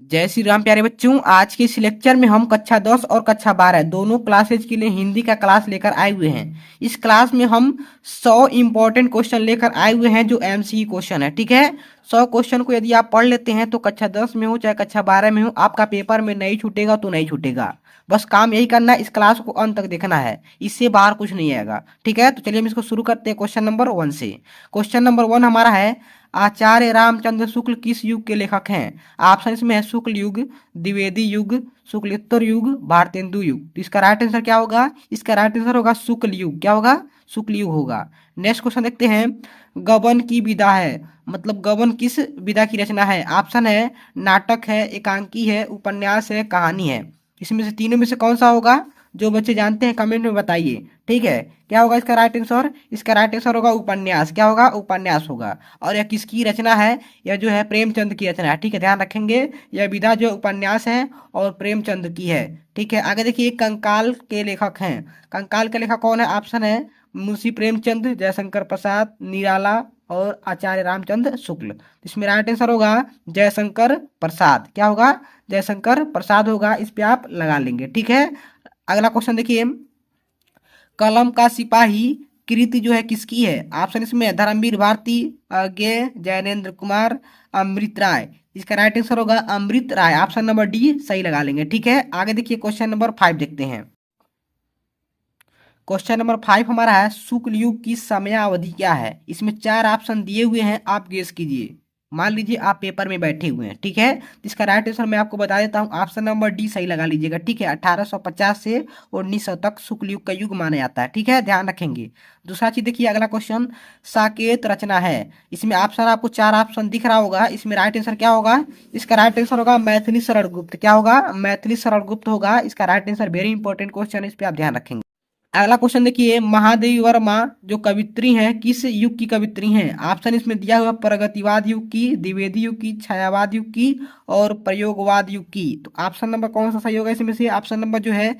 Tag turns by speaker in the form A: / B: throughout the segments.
A: जय श्री राम प्यारे बच्चों। आज के इस लेक्चर में हम कक्षा 10 और कक्षा 12 दोनों क्लासेज के लिए हिंदी का क्लास लेकर आए हुए हैं। इस क्लास में हम 100 इंपॉर्टेंट क्वेश्चन लेकर आए हुए हैं जो एमसीक्यू क्वेश्चन है। ठीक है, 100 क्वेश्चन को यदि आप पढ़ लेते हैं तो कक्षा 10 में हो चाहे कक्षा 12 में हो, आपका पेपर में नहीं छूटेगा तो नहीं छूटेगा। बस काम यही करना है, इस क्लास को अंत तक देखना है, इससे बाहर कुछ नहीं आएगा। ठीक है, तो चलिए हम इसको शुरू करते हैं क्वेश्चन नंबर 1 से। क्वेश्चन नंबर 1 हमारा है, आचार्य रामचंद्र शुक्ल किस युग के लेखक हैं? ऑप्शन इसमें है शुक्ल युग, द्विवेदी युग, शुक्लोत्तर युग, भारतेंदु युग। तो इसका राइट आंसर क्या होगा? इसका राइट आंसर होगा शुक्ल युग। क्या होगा? शुक्ल युग होगा। नेक्स्ट क्वेश्चन देखते हैं, गबन की विधा है, मतलब गबन किस विधा की रचना है? ऑप्शन है नाटक है, एकांकी है, उपन्यास है, कहानी है। इसमें से तीनों में से कौन सा होगा? जो बच्चे जानते हैं कमेंट में बताइए। ठीक है, क्या होगा इसका राइट आंसर? इसका राइट आंसर होगा उपन्यास। क्या होगा? उपन्यास होगा। और यह किसकी रचना है? यह जो है प्रेमचंद की रचना है। ठीक है, ध्यान रखेंगे, यह विधा जो उपन्यास है और प्रेमचंद की है। ठीक है, आगे देखिए, कंकाल के लेखक हैं। कंकाल के लेखक कौन है? ऑप्शन है मुंशी प्रेमचंद, जयशंकर प्रसाद, निराला और आचार्य रामचंद्र शुक्ल। इसमें राइट आंसर होगा जयशंकर प्रसाद। क्या होगा? जयशंकर प्रसाद होगा। इस पे आप लगा लेंगे। ठीक है, अगला क्वेश्चन देखिए, कलम का सिपाही कृति जो है किसकी है? ऑप्शन इसमें है धर्मवीर भारती, अज्ञे, जैनेन्द्र कुमार, अमृत राय। इसका राइट आंसर होगा अमृत राय। ऑप्शन नंबर डी सही लगा लेंगे। ठीक है, आगे देखिए क्वेश्चन नंबर 5 देखते हैं। क्वेश्चन नंबर 5 हमारा है, शुक्ल युग की समयावधि क्या है? इसमें 4 ऑप्शन दिए हुए हैं, आप गेस कीजिए। मान लीजिए आप पेपर में बैठे हुए हैं। ठीक है, इसका राइट आंसर मैं आपको बता देता हूँ, ऑप्शन नंबर डी सही लगा लीजिएगा। ठीक है, 1850 से 1900 तक शुक्ल युग का युग माना जाता है। ठीक है, ध्यान रखेंगे। दूसरा चीज देखिए, अगला क्वेश्चन, साकेत रचना है। इसमें ऑप्शन आपको 4 ऑप्शन दिख रहा होगा, इसमें राइट आंसर क्या होगा? इसका राइट आंसर होगा मैथिली शरण गुप्त। क्या होगा? मैथिली शरण गुप्त होगा। इसका right answer very important question है, इस पर आप ध्यान रखेंगे। अगला क्वेश्चन देखिए, महादेवी वर्मा जो कवित्री हैं किस युग की कवित्री हैं? ऑप्शन इसमें दिया हुआ प्रगतिवाद युग की, द्विवेदी युग की, छायावाद युग की और प्रयोगवाद युग की। तो ऑप्शन नंबर कौन सा सही होगा इसमें से? ऑप्शन नंबर जो है,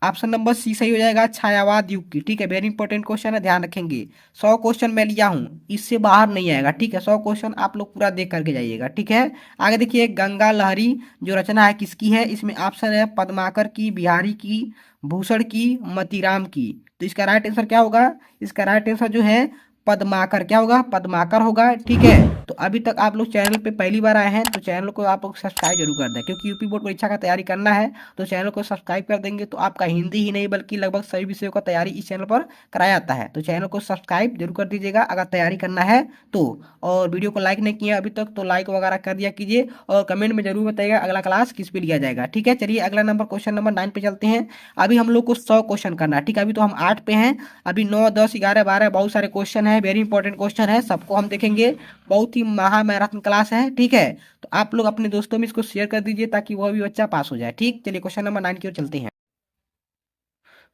A: ऑप्शन नंबर सी सही हो जाएगा, छायावाद युग की। ठीक है, वेरी इंपॉर्टेंट क्वेश्चन है, ध्यान रखेंगे। 100 क्वेश्चन मैं लिया हूँ, इससे बाहर नहीं आएगा। ठीक है, 100 क्वेश्चन आप लोग पूरा देख करके जाइएगा। ठीक है, आगे देखिए, गंगा लहरी जो रचना है किसकी है? इसमें ऑप्शन है पद्माकर की, बिहारी की, भूषण की, मतीराम की। तो इसका राइट आंसर क्या होगा? इसका राइट आंसर जो है पद्माकर। क्या होगा? पद्माकर होगा। ठीक है, तो अभी तक आप लोग चैनल पे पहली बार आए हैं तो चैनल को आप लोग सब्सक्राइब जरूर कर दें, क्योंकि यूपी बोर्ड परीक्षा का तैयारी करना है। तो चैनल को सब्सक्राइब कर देंगे तो आपका हिंदी ही नहीं बल्कि लगभग सभी विषयों का तैयारी इस चैनल पर कराया जाता है। तो चैनल को सब्सक्राइब जरूर कर दीजिएगा अगर तैयारी करना है तो। और वीडियो को लाइक नहीं किया अभी तक तो लाइक वगैरह कर दिया कीजिए, और कमेंट में जरूर बताइएगा अगला क्लास किस पे लिया जाएगा। ठीक है, चलिए अगला नंबर क्वेश्चन नंबर 9 पे चलते हैं। अभी हम लोग को 100 क्वेश्चन करना है। ठीक है, अभी तो हम 8 पे हैं, अभी 9, 10, 11, 12 बहुत सारे क्वेश्चन है, वेरी इंपॉर्टेंट क्वेश्चन है, सबको हम देखेंगे। बहुत ही महा मैराथन क्लास है। ठीक है, तो आप लोग अपने दोस्तों में इसको शेयर कर दीजिए ताकि वह भी बच्चा पास हो जाए। ठीक, चलिए क्वेश्चन नंबर 9 की ओर चलते हैं।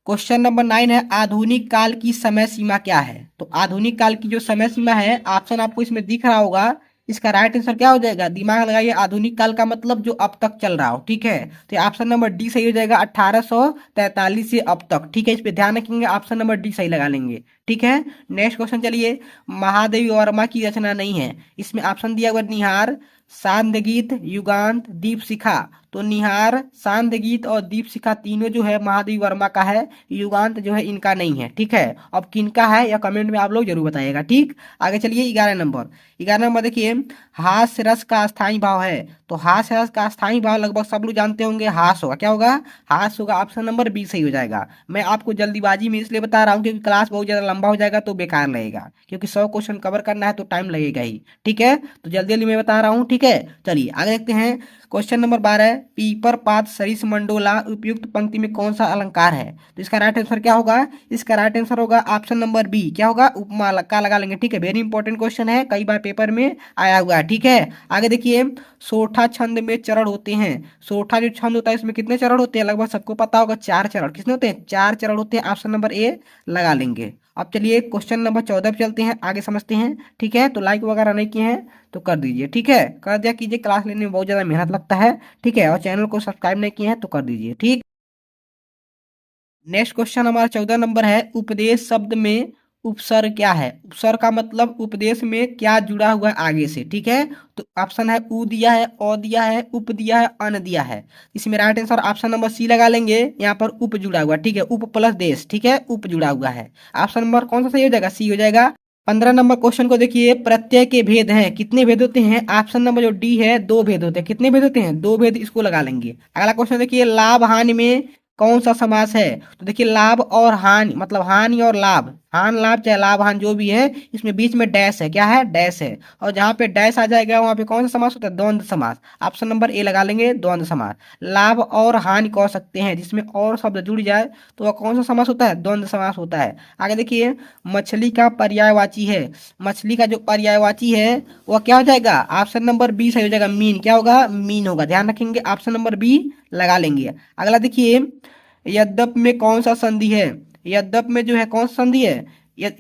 A: क्वेश्चन नंबर 9 है, आधुनिक काल की समय सीमा क्या है? तो आधुनिक काल की जो समय सीमा है, ऑप्शन आपको इसमें दिख रहा होगा, इसका राइट आंसर क्या हो जाएगा? दिमाग लगाइए, आधुनिक काल का मतलब जो अब तक चल रहा हो। ठीक है, तो ऑप्शन नंबर डी सही हो जाएगा, 1843 से अब तक। ठीक है, इस पे ध्यान रखेंगे, ऑप्शन नंबर डी सही लगा लेंगे। ठीक है, नेक्स्ट क्वेश्चन चलिए, महादेवी वर्मा की रचना नहीं है। इसमें ऑप्शन दिया हुआ निहार, सांदगीत, युगांत, दीप शिखा। तो निहार, सांदगीत और दीप शिखा तीनों जो है महादेवी वर्मा का है, युगांत जो है इनका नहीं है। ठीक है, अब किनका है या कमेंट में आप लोग जरूर बताइएगा। ठीक, आगे चलिए 11 नंबर। 11 नंबर देखिए, हास्य रस का स्थायी भाव है। तो हास्य रस का स्थायी भाव लगभग सब लोग जानते होंगे, हास होगा। क्या होगा? हास होगा। ऑप्शन नंबर बी सही हो जाएगा। मैं आपको जल्दीबाजी में इसलिए बता रहा हूँ क्योंकि क्लास बहुत ज्यादा लंबा हो जाएगा तो बेकार लगेगा, क्योंकि 100 क्वेश्चन कवर करना है तो टाइम लगेगा ही। ठीक है, तो जल्दी जल्दी मैं बता रहा हूँ। ठीक है, चलिए आगे देखते हैं। क्वेश्चन नंबर 12, पीपर पात सरिस मंडोला उपयुक्त पंक्ति में कौन सा अलंकार है? तो इसका राइट आंसर क्या होगा? इसका राइट आंसर होगा ऑप्शन नंबर बी। क्या होगा? उपमा का लगा लेंगे। ठीक है, वेरी इंपॉर्टेंट क्वेश्चन है, कई बार पेपर में आया हुआ है। ठीक है, आगे देखिए, सोठा छंद में चरण होते हैं। सोठा जो छंद होता है इसमें कितने चरण होते हैं? लगभग सबको पता होगा, 4 चरण। कितने होते हैं? 4 चरण होते हैं। ऑप्शन नंबर ए लगा लेंगे। अब चलिए क्वेश्चन नंबर 14 पे चलते हैं, आगे समझते हैं। ठीक है, तो लाइक वगैरह नहीं किए हैं तो कर दीजिए। ठीक है, कर दिया कीजिए, क्लास लेने में बहुत ज़्यादा मेहनत लगता है। ठीक है, और चैनल को सब्सक्राइब नहीं किए हैं तो कर दीजिए। ठीक, नेक्स्ट क्वेश्चन हमारा 14 नंबर है, उपदेश शब्द में उपसर्ग क्या है? उपसर्ग का मतलब उपदेश में क्या जुड़ा हुआ है आगे से, ठीक है। तो ऑप्शन है उ दिया है, अ दिया है, उप दिया है, अन दिया है। इसमें right answer option number C लगा लेंगे। यहाँ पर उप जुड़ा हुआ, ठीक है, उप प्लस देश, ठीक है, उप जुड़ा हुआ है। ऑप्शन नंबर कौन सा सही हो जाएगा? सी हो जाएगा। 15 नंबर क्वेश्चन को देखिए, प्रत्यय के भेद हैं, कितने भेद होते हैं? ऑप्शन नंबर जो डी है, दो भेद होते हैं। कितने भेद होते हैं? दो भेद, इसको लगा लेंगे। अगला क्वेश्चन देखिए, लाभ हानि में कौन सा समास है? तो देखिए लाभ और हानि, मतलब हानि और लाभ, हान लाभ चाहे लाभ हान जो भी है, इसमें बीच में डैश है। क्या है? डैश है। और जहां पे डैश आ जाएगा वहां पे कौन सा समास होता है? द्वंद्व समास। ऑप्शन नंबर ए लगा लेंगे, द्वंद्व समास। लाभ और हानि कह सकते हैं, जिसमें और शब्द जुड़ जाए तो वह कौन सा समास होता है? द्वंद्व समास होता है। आगे देखिए, मछली का पर्यायवाची है, मछली का जो पर्यायवाची है वह क्या हो जाएगा? ऑप्शन नंबर बी सही हो जाएगा, मीन। क्या होगा? मीन होगा। ध्यान रखेंगे, ऑप्शन नंबर बी लगा लेंगे। अगला देखिए, यद्यप में कौन सा संधि है? यद्यप में जो है कौन सा संधि है?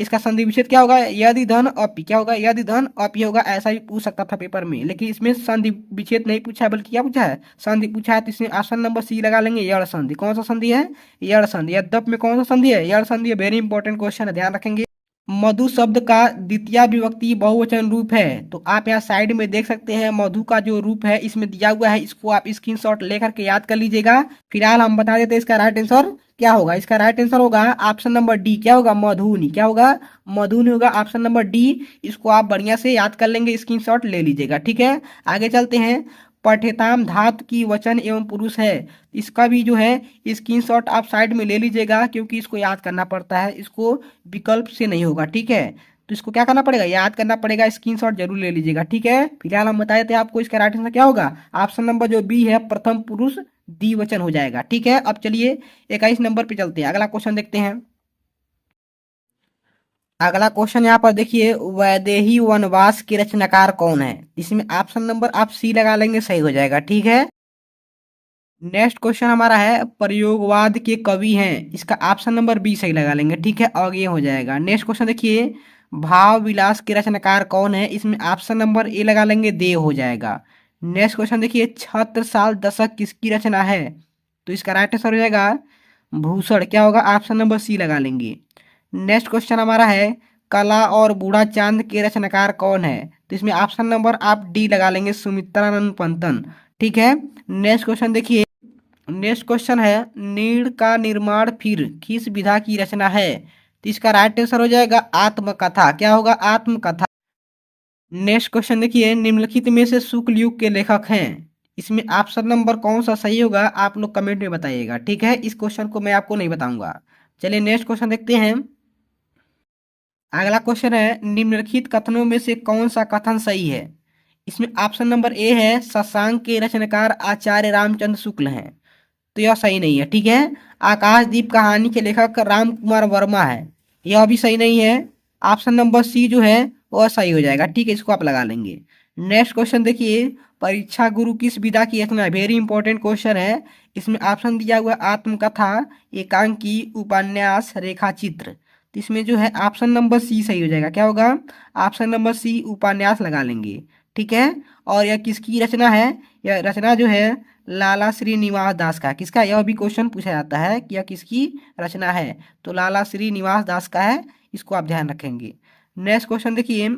A: इसका संधि विच्छेद क्या होगा? यदि धन अपि। क्या होगा? यदि धन अपि होगा। ऐसा भी पूछ सकता था पेपर में, लेकिन इसमें संधि विच्छेद नहीं पूछा है, बल्कि क्या पूछा है? संधि पूछा है। तो इसमें ऑप्शन नंबर सी लगा लेंगे, यड़ संधि। कौन सा संधि है? यड़ संधि। यद्यप में कौन सा संधि है? यड़ संधि है। वेरी इंपॉर्टेंट क्वेश्चन है, ध्यान रखेंगे। मधु शब्द का द्वितीय विभक्ति बहुवचन रूप है, तो आप यहाँ साइड में देख सकते हैं मधु का जो रूप है इसमें दिया हुआ है, इसको आप स्क्रीनशॉट लेकर के याद कर लीजिएगा। फिलहाल हम बता देते हैं इसका राइट आंसर क्या होगा। इसका राइट आंसर होगा ऑप्शन नंबर डी। क्या होगा? मधुनी। क्या होगा? मधुनी होगा, ऑप्शन नंबर डी। इसको आप बढ़िया से याद कर लेंगे, स्क्रीनशॉट ले लीजिएगा, ठीक है। आगे चलते हैं, पठेताम धातु की वचन एवं पुरुष है, इसका भी जो है स्क्रीनशॉट आप साइड में ले लीजिएगा, क्योंकि इसको याद करना पड़ता है, इसको विकल्प से नहीं होगा, ठीक है। तो इसको क्या करना पड़ेगा? याद करना पड़ेगा, स्क्रीनशॉट जरूर ले लीजिएगा, ठीक है। फिलहाल हम बता देते हैं आपको, इसका राइट आंसर क्या होगा? ऑप्शन नंबर जो बी है, प्रथम पुरुष द्विवचन हो जाएगा, ठीक है। अब चलिए 21 नंबर पे चलते हैं, अगला क्वेश्चन देखते हैं। अगला क्वेश्चन यहाँ पर देखिए, वैदेही वनवास के रचनाकार कौन है? इसमें ऑप्शन नंबर आप सी लगा लेंगे, सही हो जाएगा, ठीक है। नेक्स्ट क्वेश्चन हमारा है, प्रयोगवाद के कवि हैं, इसका ऑप्शन नंबर बी सही लगा लेंगे, ठीक है, और ये हो जाएगा। नेक्स्ट क्वेश्चन देखिए, भाव विलास के रचनाकार कौन है? इसमें ऑप्शन नंबर ए लगा लेंगे, देव हो जाएगा। नेक्स्ट क्वेश्चन देखिए, छत्रसाल दशक किसकी रचना है? तो इसका राइट आंसर हो जाएगा भूषण। क्या होगा? ऑप्शन नंबर सी लगा लेंगे। नेक्स्ट क्वेश्चन हमारा है, कला और बूढ़ा चांद के रचनाकार कौन है? तो इसमें ऑप्शन नंबर आप डी लगा लेंगे, सुमित्रानंद पंतन, ठीक है। नेक्स्ट क्वेश्चन देखिए, नेक्स्ट क्वेश्चन है, नीड़ का निर्माण फिर किस विधा की रचना है? तो इसका राइट आंसर हो जाएगा आत्मकथा। क्या होगा? आत्मकथा। नेक्स्ट क्वेश्चन देखिए, निम्नलिखित में से शुक्ल युग के लेखक हैं, इसमें ऑप्शन नंबर कौन सा सही होगा? आप लोग कमेंट में बताइएगा, ठीक है। इस क्वेश्चन को मैं आपको नहीं बताऊंगा। चलिए नेक्स्ट क्वेश्चन देखते हैं। अगला क्वेश्चन है, निम्नलिखित कथनों में से कौन सा कथन सही है? इसमें ऑप्शन नंबर ए है, शशांक के रचनाकार आचार्य रामचंद्र शुक्ल हैं, तो यह सही नहीं है, ठीक है। आकाशदीप कहानी के लेखक राम कुमार वर्मा है, यह भी सही नहीं है। ऑप्शन नंबर सी जो है वह सही हो जाएगा, ठीक है, इसको आप लगा लेंगे। नेक्स्ट क्वेश्चन देखिए, परीक्षा गुरु किस विधा की रचना है? वेरी इंपॉर्टेंट क्वेश्चन है। इसमें ऑप्शन दिया हुआ आत्मकथा, एकांकी, उपन्यास, रेखाचित्र। तो इसमें जो है ऑप्शन नंबर सी सही हो जाएगा। क्या होगा? ऑप्शन नंबर सी, उपन्यास लगा लेंगे, ठीक है। और यह किसकी रचना है? यह रचना जो है लाला श्रीनिवास दास का। किसका? यह भी क्वेश्चन पूछा जाता है कि यह किसकी रचना है, तो लाला श्रीनिवास दास का है, इसको आप ध्यान रखेंगे। नेक्स्ट क्वेश्चन देखिए,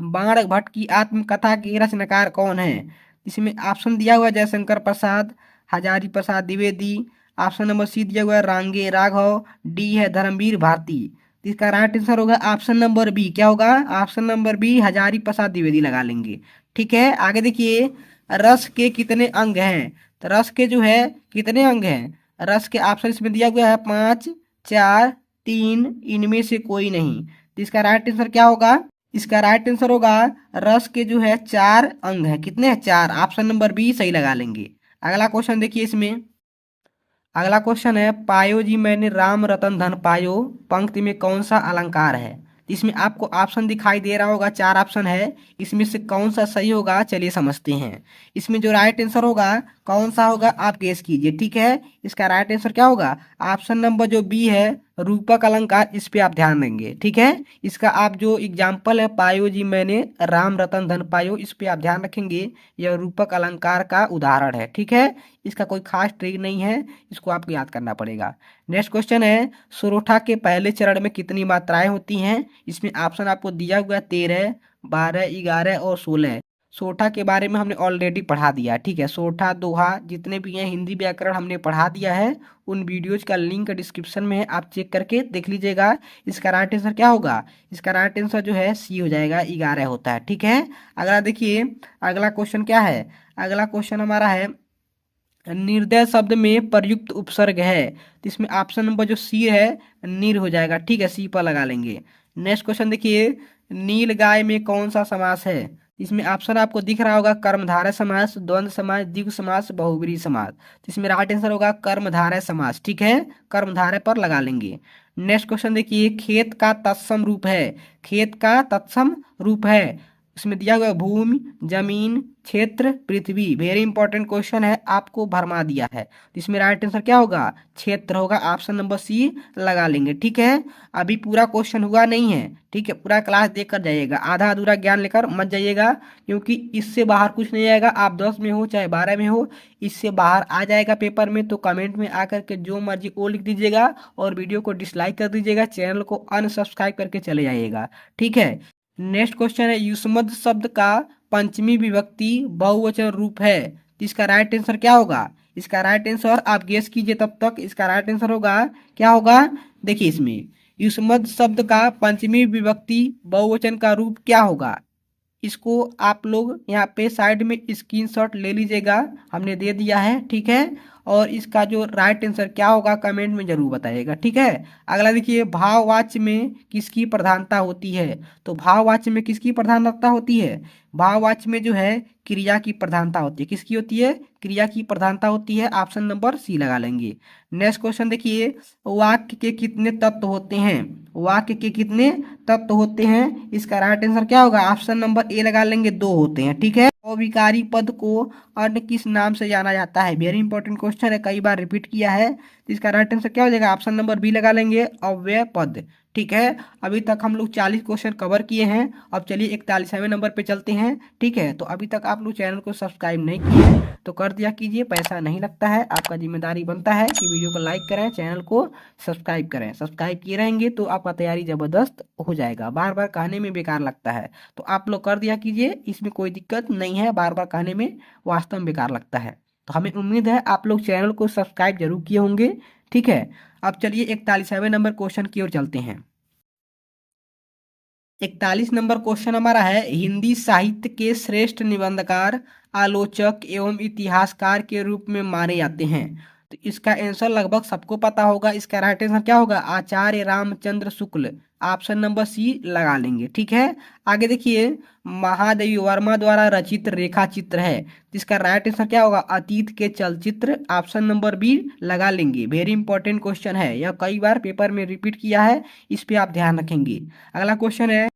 A: बाण भट्ट की आत्मकथा के रचनाकार कौन है? इसमें ऑप्शन दिया हुआ जयशंकर प्रसाद, हजारी प्रसाद द्विवेदी। ऑप्शन नंबर सी दिया हुआ है रांगे राघव, डी है धर्मवीर भारती। तो इसका राइट आंसर होगा ऑप्शन नंबर बी। क्या होगा? Option number B, Hazari Prasad Dwivedi लगा लेंगे, ठीक है। आगे देखिए, रस के कितने अंग हैं? तो रस के जो है कितने अंग हैं? रस के ऑप्शन इसमें दिया हुआ है 5, 4, 3, इनमें से कोई नहीं। तो इसका राइट आंसर क्या होगा? इसका राइट आंसर होगा, रस के जो है 4 अंग हैं। कितने हैं? 4। ऑप्शन नंबर बी सही लगा लेंगे। अगला क्वेश्चन देखिए, इसमें अगला क्वेश्चन है, पायो जी मैंने राम रतन धन पायो, पंक्ति में कौन सा अलंकार है? इसमें आपको ऑप्शन दिखाई दे रहा होगा, 4 ऑप्शन है, इसमें से कौन सा सही होगा? चलिए समझते हैं। इसमें जो राइट आंसर होगा कौन सा होगा आप गेस कीजिए। ठीक है, इसका राइट आंसर क्या होगा? ऑप्शन नंबर जो बी है, रूपक अलंकार, इस पे आप ध्यान देंगे। ठीक है, इसका आप जो एग्जाम्पल है, पायो जी मैंने राम रतन धन पायो, इस पे आप ध्यान रखेंगे। यह रूपक अलंकार का उदाहरण है। ठीक है, इसका कोई खास ट्रिक नहीं है, इसको आपको याद करना पड़ेगा। नेक्स्ट क्वेश्चन है, सोरोठा के पहले चरण में कितनी मात्राएं होती हैं? इसमें ऑप्शन आपको दिया हुआ है 13, 12, 11 और 16। सोठा के बारे में हमने ऑलरेडी पढ़ा दिया। ठीक है, सोठा दोहा जितने भी हैं हिंदी व्याकरण हमने पढ़ा दिया है। उन वीडियोज का लिंक डिस्क्रिप्शन में है, आप चेक करके देख लीजिएगा। इसका राइट आंसर क्या होगा? इसका राइट आंसर जो है सी हो जाएगा, 11 होता है। ठीक है, अगला देखिए, अगला क्वेश्चन क्या है? अगला क्वेश्चन हमारा है, निर्दय शब्द में प्रयुक्त उपसर्ग है, तो इसमें ऑप्शन नंबर जो सी है, नीर हो जाएगा। ठीक है, सी पर लगा लेंगे। नेक्स्ट क्वेश्चन देखिए, नील गाय में कौन सा समास है? इसमें ऑप्शन आपको दिख रहा होगा, कर्मधारय समास, द्वंद्व समास, द्विगु समास, बहुब्रीहि समास। तो इसमें राइट आंसर होगा कर्मधारय समास। ठीक है, कर्मधारय पर लगा लेंगे। नेक्स्ट क्वेश्चन देखिए, खेत का तत्सम रूप है, खेत का तत्सम रूप है, इसमें दिया हुआ है भूमि, जमीन, क्षेत्र, पृथ्वी। वेरी इंपॉर्टेंट क्वेश्चन है, आपको भरमा दिया है, तो इसमें राइट आंसर क्या होगा? क्षेत्र होगा, ऑप्शन नंबर सी लगा लेंगे। ठीक है, अभी पूरा क्वेश्चन हुआ नहीं है। ठीक है, पूरा क्लास देख कर जाइएगा, आधा अधूरा ज्ञान लेकर मत जाइएगा, क्योंकि इससे बाहर कुछ नहीं आएगा। आप 10 में हो चाहे 12 में हो, इससे बाहर आ जाएगा पेपर में। तो कमेंट में आकर के जो मर्जी वो लिख दीजिएगा, और वीडियो को डिसलाइक कर दीजिएगा, चैनल को अनसब्सक्राइब करके चले जाइएगा। ठीक है, नेक्स्ट क्वेश्चन है, युष्मद् शब्द का पंचमी विभक्ति बहुवचन रूप है, तो इसका राइट आंसर क्या होगा? इसका राइट आंसर आप गेस कीजिए, तब तक इसका राइट आंसर होगा, क्या होगा? देखिए, इसमें युष्मद् शब्द का पंचमी विभक्ति बहुवचन का रूप क्या होगा? इसको आप लोग यहाँ पे साइड में स्क्रीनशॉट ले लीजिएगा, हमने दे दिया है। ठीक है, और इसका जो राइट आंसर क्या होगा कमेंट में जरूर बताइएगा। ठीक है, अगला देखिए, भाववाच्य में किसकी प्रधानता होती है? तो भाववाच्य में किसकी प्रधानता होती है? भाववाच्य में जो है क्रिया की प्रधानता होती है। किसकी होती है? क्रिया की प्रधानता होती है, ऑप्शन नंबर सी लगा लेंगे। नेक्स्ट क्वेश्चन देखिए, वाक्य के कितने तत्व होते हैं? वाक्य के कितने तत्व होते हैं? इसका राइट आंसर क्या होगा? ऑप्शन नंबर ए लगा लेंगे, 2 होते हैं। ठीक है, अविकारी पद को अन्य किस नाम से जाना जाता है? वेरी इंपॉर्टेंट क्वेश्चन है, कई बार रिपीट किया है, तो इसका राइट आंसर क्या हो जाएगा? ऑप्शन नंबर बी लगा लेंगे, अव्यय पद। ठीक है, अभी तक हम लोग 40 क्वेश्चन कवर किए हैं। अब चलिए 41वें नंबर पे चलते हैं। ठीक है, तो अभी तक आप लोग चैनल को सब्सक्राइब नहीं किए तो कर दिया कीजिए, पैसा नहीं लगता है, आपका जिम्मेदारी बनता है कि वीडियो को लाइक करें, चैनल को सब्सक्राइब करें। सब्सक्राइब किए रहेंगे तो आपका तैयारी जबरदस्त हो जाएगा, बार बार कहने में बेकार लगता है, तो आप लोग कर दिया कीजिए, इसमें कोई दिक्कत नहीं है, बार बार कहने में वास्तव में बेकार लगता है। तो हमें उम्मीद है आप लोग चैनल को सब्सक्राइब जरूर किए होंगे। ठीक है, अब चलिए 41वें नंबर क्वेश्चन की ओर चलते हैं। 41 नंबर क्वेश्चन हमारा है, हिंदी साहित्य के श्रेष्ठ निबंधकार, आलोचक एवं इतिहासकार के रूप में माने जाते हैं। तो इसका आंसर लगभग सबको पता होगा, इसका राइट आंसर क्या होगा? आचार्य Ramchandra Shukla, option number C लगा लेंगे। ठीक है, आगे देखिए, महादेवी वर्मा द्वारा रचित रेखा चित्र है, जिसका राइट आंसर क्या होगा? अतीत के चलचित्र, ऑप्शन नंबर बी लगा लेंगे। वेरी इंपॉर्टेंट क्वेश्चन है, यह कई बार पेपर में रिपीट किया है, इस पे आप ध्यान रखेंगे। अगला क्वेश्चन है,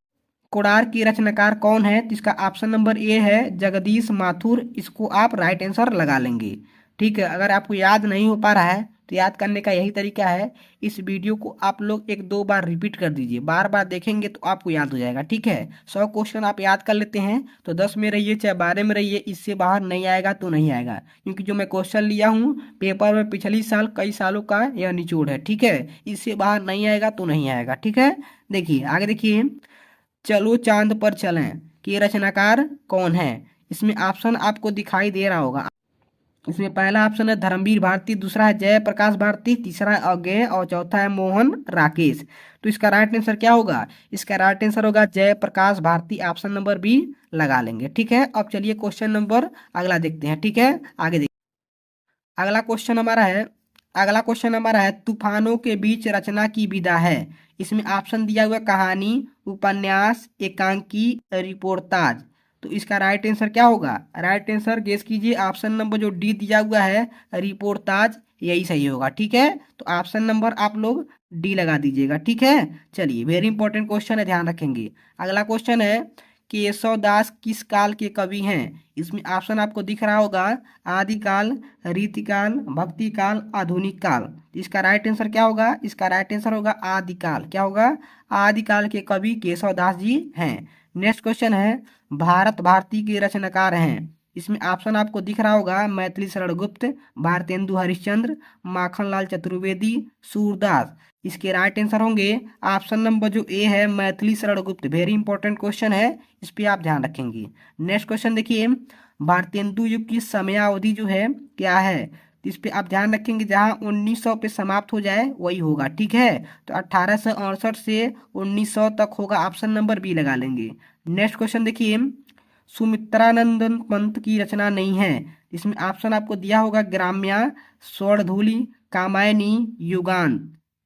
A: कोणार्क की रचनाकार कौन है? तो इसका ऑप्शन नंबर ए है, जगदीश माथुर, इसको आप राइट आंसर लगा लेंगे। ठीक है, अगर आपको याद नहीं हो पा रहा है तो याद करने का यही तरीका है, इस वीडियो को आप लोग 1-2 बार रिपीट कर दीजिए, बार बार देखेंगे तो आपको याद हो जाएगा। ठीक है, 100 क्वेश्चन आप याद कर लेते हैं तो 10 में रहिए चाहे 12 में रहिए, इससे बाहर नहीं आएगा तो नहीं आएगा, क्योंकि जो मैं क्वेश्चन लिया हूँ पेपर में पिछली साल कई सालों का यह निचोड़ है। ठीक है, इससे बाहर नहीं आएगा तो नहीं आएगा। ठीक है, देखिए आगे देखिए, चलो चांद पर चलें के रचनाकार कौन है? इसमें ऑप्शन आपको दिखाई दे रहा होगा, इसमें पहला ऑप्शन है धर्मवीर भारती, दूसरा है जयप्रकाश भारती, तीसरा है अज्ञेय और चौथा है मोहन राकेश। तो इसका राइट आंसर क्या होगा? इसका राइट आंसर होगा Jayaprakash Bharti, option number B लगा लेंगे। ठीक है, अब चलिए क्वेश्चन नंबर अगला देखते हैं। ठीक है, आगे देखिए, अगला क्वेश्चन हमारा है, अगला क्वेश्चन हमारा है, तूफानों के बीच रचना की विधा है। इसमें ऑप्शन दिया हुआ है कहानी, उपन्यास, एकांकी, रिपोर्टाज। तो इसका राइट आंसर क्या होगा? राइट आंसर गेस कीजिए, ऑप्शन नंबर जो डी दिया हुआ है, रिपोर्टाज, यही सही होगा। ठीक है, तो ऑप्शन नंबर आप लोग डी लगा दीजिएगा। ठीक है, चलिए वेरी इंपॉर्टेंट क्वेश्चन है, ध्यान रखेंगे। अगला क्वेश्चन है, केशव दास किस काल के कवि हैं? इसमें ऑप्शन आपको दिख रहा होगा, आदिकाल, रीतिकाल, भक्तिकाल, आधुनिक काल। इसका राइट आंसर क्या होगा? इसका राइट आंसर होगा आदिकाल। क्या होगा? आदिकाल के कवि केशव दास जी हैं। नेक्स्ट क्वेश्चन है, भारत भारती के रचनाकार हैं। इसमें ऑप्शन आपको दिख रहा होगा, मैथिली शरण गुप्त, भारतेंदु हरिश्चंद्र, माखनलाल चतुर्वेदी, सूरदास। इसके राइट आंसर होंगे ऑप्शन नंबर जो ए है, Maithili Sharan Gupt. Very important question है, इस पे आप ध्यान रखेंगे। नेक्स्ट क्वेश्चन देखिए, भारतेंदु युग की समयावधि जो है क्या है? तो इस पे आप ध्यान रखेंगे, जहाँ 1900 पे समाप्त हो जाए वही होगा, ठीक है। तो 1868 से 1900 तक होगा, ऑप्शन नंबर बी लगा लेंगे। नेक्स्ट क्वेश्चन देखिए, सुमित्रानंदन पंत की रचना नहीं है। इसमें ऑप्शन आपको दिया होगा, ग्राम्या, स्वर्णधूलि, कामायनी, युगान।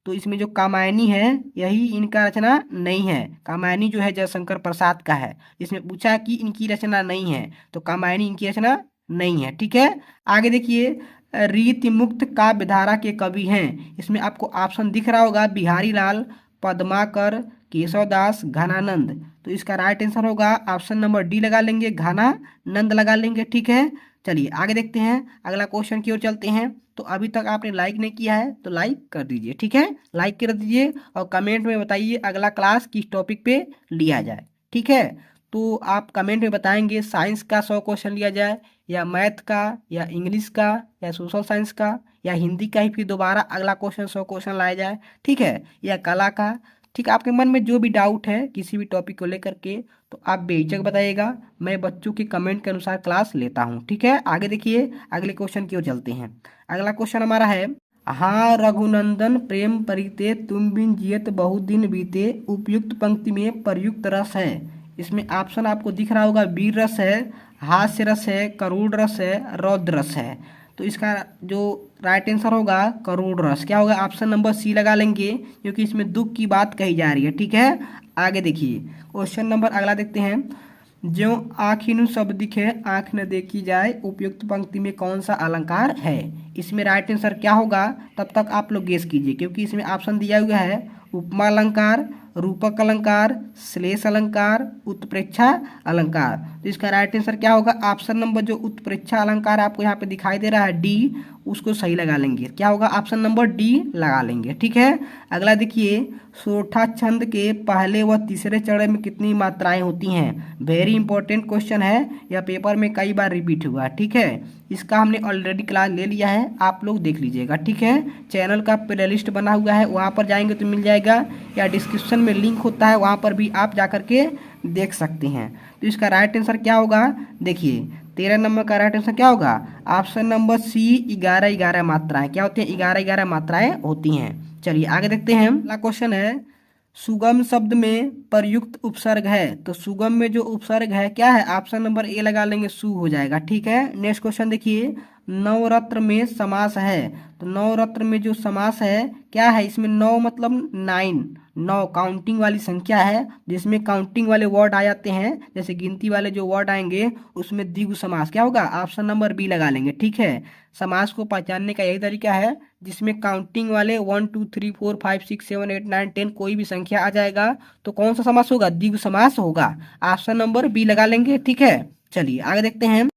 A: तो इसमें जो कामायनी है यही इनका रचना नहीं है। कामायनी जो है जयशंकर प्रसाद का है। इसमें पूछा कि इनकी रचना नहीं है, तो कामायनी इनकी रचना नहीं है, ठीक है। आगे देखिए, रीति मुक्त काव्य धारा के कवि हैं। इसमें आपको ऑप्शन दिख रहा होगा, बिहारी लाल, पद्माकर, केशवदास, घनानंद। तो इसका राइट आंसर होगा ऑप्शन नंबर डी लगा लेंगे, घनानंद लगा लेंगे, ठीक है। चलिए आगे देखते हैं, अगला क्वेश्चन की ओर चलते हैं। तो अभी तक आपने लाइक नहीं किया है तो लाइक कर दीजिए, ठीक है। लाइक कर दीजिए और कमेंट में बताइए अगला क्लास किस टॉपिक पे लिया जाए, ठीक है। तो आप कमेंट में बताएंगे साइंस का 100 क्वेश्चन लिया जाए, या मैथ का, या इंग्लिश का, या सोशल साइंस का, या हिंदी का ही फिर दोबारा अगला क्वेश्चन 100 क्वेश्चन लाया जाए, ठीक है, या कला का। ठीक है, आपके मन में जो भी डाउट है किसी भी टॉपिक को लेकर के, तो आप बेझिझक बताइएगा। मैं बच्चों के कमेंट के अनुसार क्लास लेता हूँ, ठीक है। आगे देखिए, अगले क्वेश्चन की ओर चलते हैं। अगला क्वेश्चन हमारा है, हाँ रघुनंदन प्रेम परिते तुम बिन जियत बहुत दिन बीते, उपयुक्त पंक्ति में प्रयुक्त रस है। इसमें ऑप्शन आपको दिख रहा होगा, वीर रस है, हास्य रस है, करुण रस है, रौद्र रस है। तो इसका जो राइट आंसर होगा करुण रस। क्या होगा? ऑप्शन नंबर सी लगा लेंगे, क्योंकि इसमें दुख की बात कही जा रही है, ठीक है। आगे देखिए, क्वेश्चन नंबर अगला देखते हैं, ज्यों आँखिनु सब दिखे आँख न देखी जाए, उपयुक्त पंक्ति में कौन सा अलंकार है? इसमें राइट आंसर क्या होगा? तब तक आप लोग गेस कीजिए, क्योंकि इसमें ऑप्शन दिया हुआ है, उपमा अलंकार, रूपक अलंकार, श्लेष अलंकार, उत्प्रेक्षा अलंकार। तो इसका राइट आंसर क्या होगा? ऑप्शन नंबर जो उत्प्रेक्षा अलंकार आपको यहाँ पे दिखाई दे रहा है, डी, उसको सही लगा लेंगे। क्या होगा? ऑप्शन नंबर डी लगा लेंगे, ठीक है। अगला देखिए, सोठा छंद के पहले व तीसरे चरण में कितनी मात्राएं होती हैं? वेरी इंपॉर्टेंट क्वेश्चन है, यह पेपर में कई बार रिपीट हुआ, ठीक है। इसका हमने ऑलरेडी क्लास ले लिया है, आप लोग देख लीजिएगा, ठीक है। चैनल का प्ले लिस्ट बना हुआ है, वहाँ पर जाएंगे तो मिल जाएगा, या डिस्क्रिप्शन में लिंक होता है, वहाँ पर भी आप जा करके देख सकते हैं। तो इसका राइट आंसर क्या होगा? देखिए 13 नंबर का राइट आंसर क्या होगा? ऑप्शन नंबर सी, 11 मात्राएं। क्या होती हैं? 11 मात्राएं होती हैं। चलिए आगे देखते हैं। अगला क्वेश्चन है, सुगम शब्द में प्रयुक्त उपसर्ग है। तो सुगम में जो उपसर्ग है क्या है? ऑप्शन नंबर ए लगा लेंगे, सु हो जाएगा, ठीक है। नेक्स्ट क्वेश्चन देखिए, नवरत्न में समास है। तो नवरत्न में जो समास है क्या है? इसमें 9 मतलब 9, 9 काउंटिंग वाली संख्या है, जिसमें काउंटिंग वाले वर्ड आ जाते हैं, जैसे गिनती वाले जो वर्ड आएंगे उसमें द्विगु समास। क्या होगा? ऑप्शन नंबर बी लगा लेंगे, ठीक है। समास को पहचानने का यही तरीका है, जिसमें काउंटिंग वाले 1 2 3 4 5 6 7 8 9 10 कोई भी संख्या आ जाएगा तो कौन सा समास होगा? द्विगु समास होगा। ऑप्शन नंबर बी लगा लेंगे, ठीक है। चलिए आगे देखते हैं।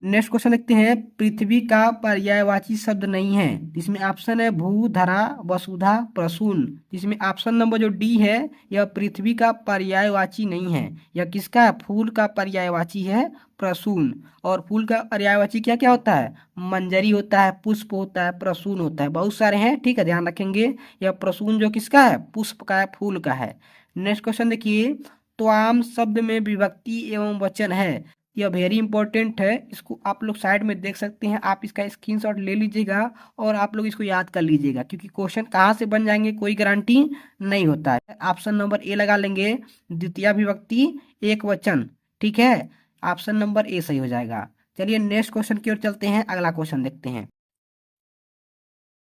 A: नेक्स्ट क्वेश्चन देखते हैं, पृथ्वी का पर्यायवाची शब्द नहीं है। इसमें ऑप्शन है भू, धरा, वसुधा, प्रसून। इसमें ऑप्शन नंबर जो डी है, यह पृथ्वी का पर्यायवाची नहीं है। यह किसका? फूल का पर्यायवाची है, प्रसून। और फूल का पर्यायवाची क्या क्या होता है? मंजरी होता है, पुष्प होता है, प्रसून होता है, बहुत सारे हैं, ठीक है, ध्यान रखेंगे। यह प्रसून जो किसका है? पुष्प का है, फूल का है। नेक्स्ट क्वेश्चन देखिए, त्वाम शब्द में विभक्ति एवं वचन है। यह वेरी इंपॉर्टेंट है, इसको आप लोग साइड में देख सकते हैं, आप इसका स्क्रीनशॉट ले लीजिएगा और आप लोग इसको याद कर लीजिएगा, क्योंकि क्वेश्चन कहाँ से बन जाएंगे कोई गारंटी नहीं होता है। ऑप्शन नंबर ए लगा लेंगे, द्वितीय विभक्ति एक वचन, ठीक है। ऑप्शन नंबर ए सही हो जाएगा। चलिए नेक्स्ट क्वेश्चन की ओर चलते हैं, अगला क्वेश्चन देखते हैं।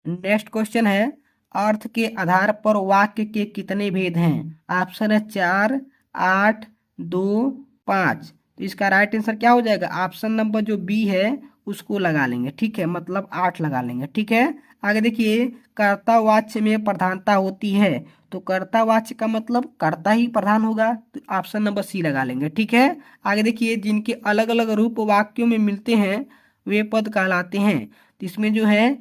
A: नेक्स्ट क्वेश्चन है, अर्थ के आधार पर वाक्य के कितने भेद हैं? ऑप्शन है 4, 8, 2, 5। तो इसका राइट आंसर क्या हो जाएगा? ऑप्शन नंबर जो बी है उसको लगा लेंगे, ठीक है, मतलब 8 लगा लेंगे, ठीक है। आगे देखिए, कर्तावाच्य में प्रधानता होती है, तो कर्तावाच्य का मतलब कर्ता ही प्रधान होगा, तो ऑप्शन नंबर सी लगा लेंगे, ठीक है। आगे देखिए, जिनके अलग अलग रूप वाक्यों में मिलते हैं वे पद कहलाते हैं। तो इसमें जो है,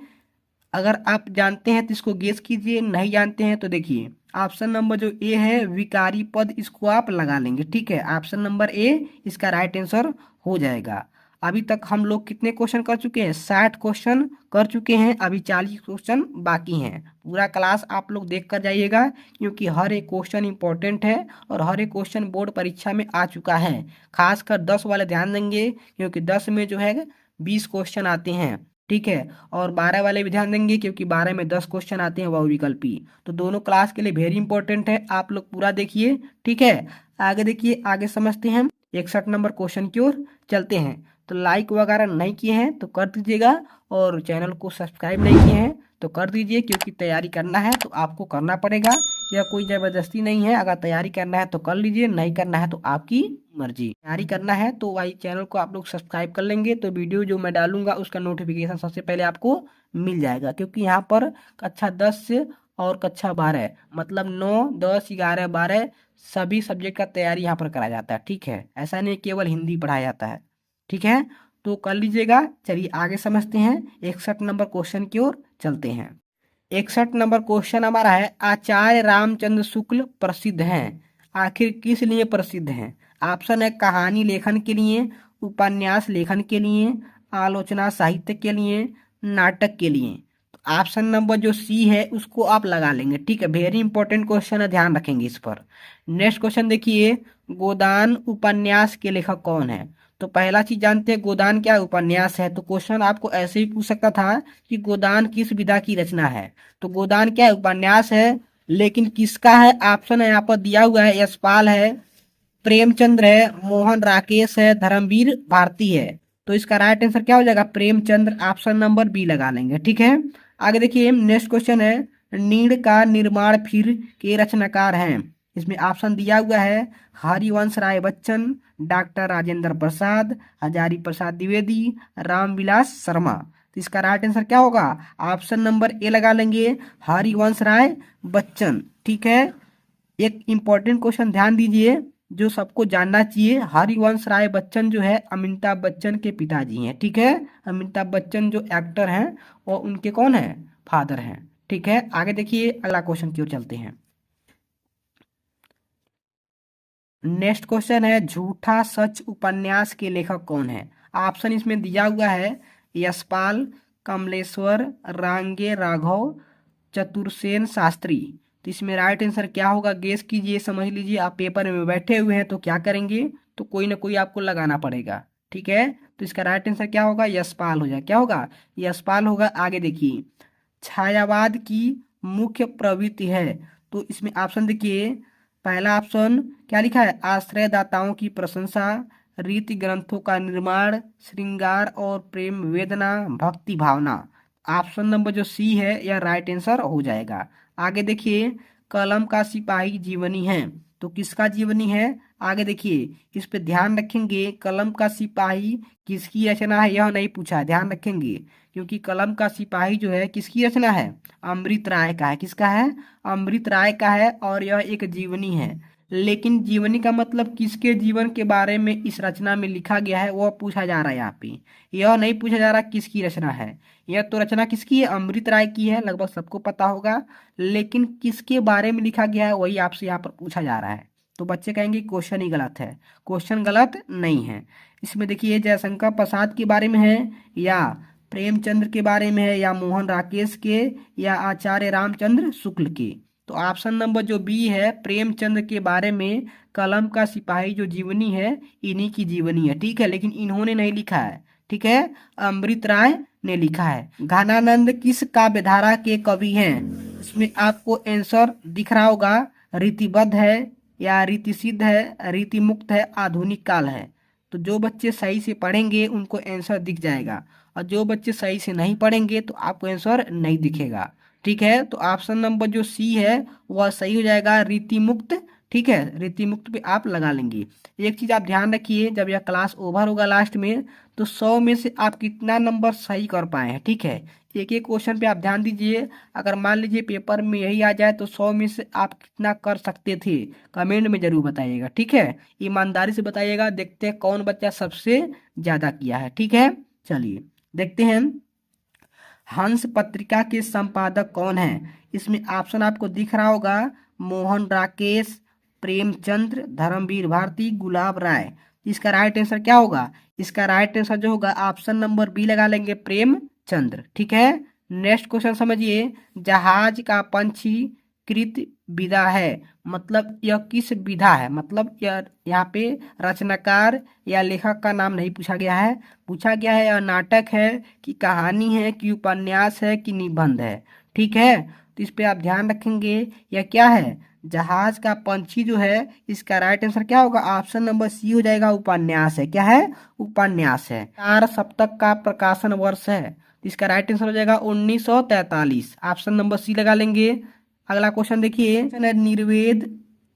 A: अगर आप जानते हैं तो इसको गेस कीजिए, नहीं जानते हैं तो देखिए ऑप्शन नंबर जो ए है विकारी पद, इसको आप लगा लेंगे, ठीक है। ऑप्शन नंबर ए इसका राइट आंसर हो जाएगा। अभी तक हम लोग कितने क्वेश्चन कर चुके हैं? 60 क्वेश्चन कर चुके हैं, अभी 40 क्वेश्चन बाकी हैं। पूरा क्लास आप लोग देख कर जाइएगा, क्योंकि हर एक क्वेश्चन इंपॉर्टेंट है और हर एक क्वेश्चन बोर्ड परीक्षा में आ चुका है। खासकर 10 वाले ध्यान देंगे, क्योंकि 10 में जो है 20 क्वेश्चन आते हैं, ठीक है। और 12 वाले भी ध्यान देंगे, क्योंकि 12 में 10 क्वेश्चन आते हैं बहुविकल्पी। तो दोनों क्लास के लिए वेरी इंपॉर्टेंट है, आप लोग पूरा देखिए, ठीक है। आगे देखिए, आगे समझते हैं, 61 नंबर क्वेश्चन की ओर चलते हैं। तो लाइक वगैरह नहीं किए हैं तो कर दीजिएगा, और चैनल को सब्सक्राइब नहीं किए हैं तो कर दीजिए, क्योंकि तैयारी करना है तो आपको करना पड़ेगा। यह कोई ज़बरदस्ती नहीं है, अगर तैयारी करना है तो कर लीजिए, नहीं करना है तो आपकी मर्जी। तैयारी करना है तो भाई चैनल को आप लोग सब्सक्राइब कर लेंगे, तो वीडियो जो मैं डालूंगा उसका नोटिफिकेशन सबसे पहले आपको मिल जाएगा। क्योंकि यहाँ पर कक्षा 10 से और कक्षा 12 मतलब 9, 10, 11, 12 सभी सब्जेक्ट का तैयारी यहाँ पर कराया जाता है, ठीक है। ऐसा नहीं केवल हिंदी पढ़ाया जाता है, ठीक है। तो कर लीजिएगा। चलिए आगे समझते हैं, 61 नंबर क्वेश्चन की ओर चलते हैं। 61 नंबर क्वेश्चन हमारा है, आचार्य रामचंद्र शुक्ल प्रसिद्ध हैं, आखिर किस लिए प्रसिद्ध हैं? ऑप्शन है कहानी लेखन के लिए, उपन्यास लेखन के लिए, आलोचना साहित्य के लिए, नाटक के लिए। तो ऑप्शन नंबर जो सी है उसको आप लगा लेंगे, ठीक है। वेरी इंपॉर्टेंट क्वेश्चन है, ध्यान रखेंगे इस पर। नेक्स्ट क्वेश्चन देखिए, गोदान उपन्यास के लेखक कौन है? तो पहला चीज जानते हैं गोदान क्या उपन्यास है। तो क्वेश्चन आपको ऐसे ही पूछ सकता था कि गोदान किस विधा की रचना है। तो गोदान क्या है? उपन्यास है, लेकिन किसका है? ऑप्शन है यहाँ पर दिया हुआ है, यशपाल है, प्रेमचंद्र है, मोहन राकेश है, धर्मवीर भारती है। तो इसका राइट आंसर क्या हो जाएगा? प्रेमचंद्र, ऑप्शन नंबर बी लगा लेंगे, ठीक है। आगे देखिए, नेक्स्ट क्वेश्चन है, नीड़ का निर्माण फिर के रचनाकार हैं। इसमें ऑप्शन दिया हुआ है, हरिवंश राय बच्चन, डॉक्टर राजेंद्र प्रसाद, हजारी प्रसाद द्विवेदी, रामविलास शर्मा। तो इसका राइट आंसर क्या होगा? ऑप्शन नंबर ए लगा लेंगे, हरिवंश राय बच्चन, ठीक है। एक इंपॉर्टेंट क्वेश्चन ध्यान दीजिए, जो सबको जानना चाहिए। हरिवंश राय बच्चन जो है अमिताभ बच्चन के पिताजी हैं, ठीक है। अमिताभ बच्चन जो एक्टर हैं वो उनके कौन है? फादर हैं, ठीक है। आगे देखिए, अगला क्वेश्चन की ओर चलते हैं। नेक्स्ट क्वेश्चन है, झूठा सच उपन्यास के लेखक कौन है? ऑप्शन इसमें दिया हुआ है, यशपाल, कमलेश्वर, रांगे राघव, चतुर्सेन शास्त्री। तो इसमें राइट आंसर क्या होगा? गेस कीजिए, समझ लीजिए। आप पेपर में बैठे हुए हैं तो क्या करेंगे, तो कोई ना कोई आपको लगाना पड़ेगा, ठीक है। तो इसका राइट आंसर क्या होगा? यशपाल हो जाए, क्या होगा? यशपाल होगा। आगे देखिए, छायावाद की मुख्य प्रवृत्ति है। तो इसमें ऑप्शन देखिए, पहला ऑप्शन क्या लिखा है? आश्रयदाताओं की प्रशंसा, रीति ग्रंथों का निर्माण, श्रृंगार और प्रेम वेदना, भक्ति भावना। ऑप्शन नंबर जो सी है यह राइट आंसर हो जाएगा। आगे देखिए, कलम का सिपाही जीवनी है, तो किसका जीवनी है? आगे देखिए, इस पे ध्यान रखेंगे, कलम का सिपाही किसकी रचना है यह नहीं पूछा है, ध्यान रखेंगे। क्योंकि कलम का सिपाही जो है किसकी रचना है? अमृत राय का है। किसका है? अमृत राय का है, और यह एक जीवनी है। लेकिन जीवनी का मतलब किसके जीवन के बारे में इस रचना में लिखा गया है वह पूछा जा रहा है यहाँ पे। यह नहीं पूछा जा रहा किसकी रचना है। यह तो रचना किसकी है? अमृत राय की है, लगभग सबको पता होगा। लेकिन किसके बारे में लिखा गया है वही आपसे यहाँ पर पूछा जा रहा है। तो बच्चे कहेंगे क्वेश्चन ही गलत है। क्वेश्चन गलत नहीं है। इसमें देखिए, जयशंकर प्रसाद के बारे में है, या प्रेमचंद्र के बारे में है, या मोहन राकेश के, या आचार्य रामचंद्र शुक्ल के। तो ऑप्शन नंबर जो बी है, प्रेमचंद्र के बारे में कलम का सिपाही जो जीवनी है इन्हीं की जीवनी है, ठीक है। लेकिन इन्होंने नहीं लिखा है, ठीक है, अमृत राय ने लिखा है। घनानंद किस काव्यधारा के कवि हैं? इसमें आपको आंसर दिख रहा होगा, रीतिबद्ध है, या रीति सिद्ध है, रीति मुक्त है, आधुनिक काल है। तो जो बच्चे सही से पढ़ेंगे उनको आंसर दिख जाएगा, और जो बच्चे सही से नहीं पढ़ेंगे तो आपको आंसर नहीं दिखेगा, ठीक है। तो ऑप्शन नंबर जो सी है वह सही हो जाएगा, रीति मुक्त ठीक है, रीतिमुक्त पे आप लगा लेंगे। एक चीज आप ध्यान रखिए, जब यह क्लास ओवर होगा लास्ट में, तो 100 में से आप कितना नंबर सही कर पाए हैं, ठीक है। एक एक क्वेश्चन पे आप ध्यान दीजिए। अगर मान लीजिए पेपर में यही आ जाए तो 100 में से आप कितना कर सकते थे, कमेंट में जरूर बताइएगा, ठीक है। ईमानदारी से बताइएगा, देखते हैं कौन बच्चा सबसे ज्यादा किया है, ठीक है। चलिए देखते हैं, हंस पत्रिका के संपादक कौन है। इसमें ऑप्शन आपको दिख रहा होगा, मोहन राकेश, प्रेमचंद्र, धर्मवीर भारती, गुलाब राय। इसका राइट आंसर क्या होगा, इसका राइट आंसर जो होगा ऑप्शन नंबर बी लगा लेंगे, प्रेमचंद्र, ठीक है। नेक्स्ट क्वेश्चन समझिए, जहाज का पंछी कृत विधा है, मतलब यह किस विधा है, मतलब यह यहाँ पे रचनाकार या लेखक का नाम नहीं पूछा गया है। पूछा गया है यह नाटक है कि कहानी है कि उपन्यास है कि निबंध है, ठीक है। तो इस पे आप ध्यान रखेंगे, यह क्या है, जहाज का पंछी जो है, इसका राइट आंसर क्या होगा, ऑप्शन नंबर सी हो जाएगा, उपन्यास है। क्या है, उपन्यास है। 4 सप्तक का प्रकाशन वर्ष है, इसका राइट आंसर हो जाएगा 1943, ऑप्शन नंबर सी लगा लेंगे। अगला क्वेश्चन देखिए, निर्वेद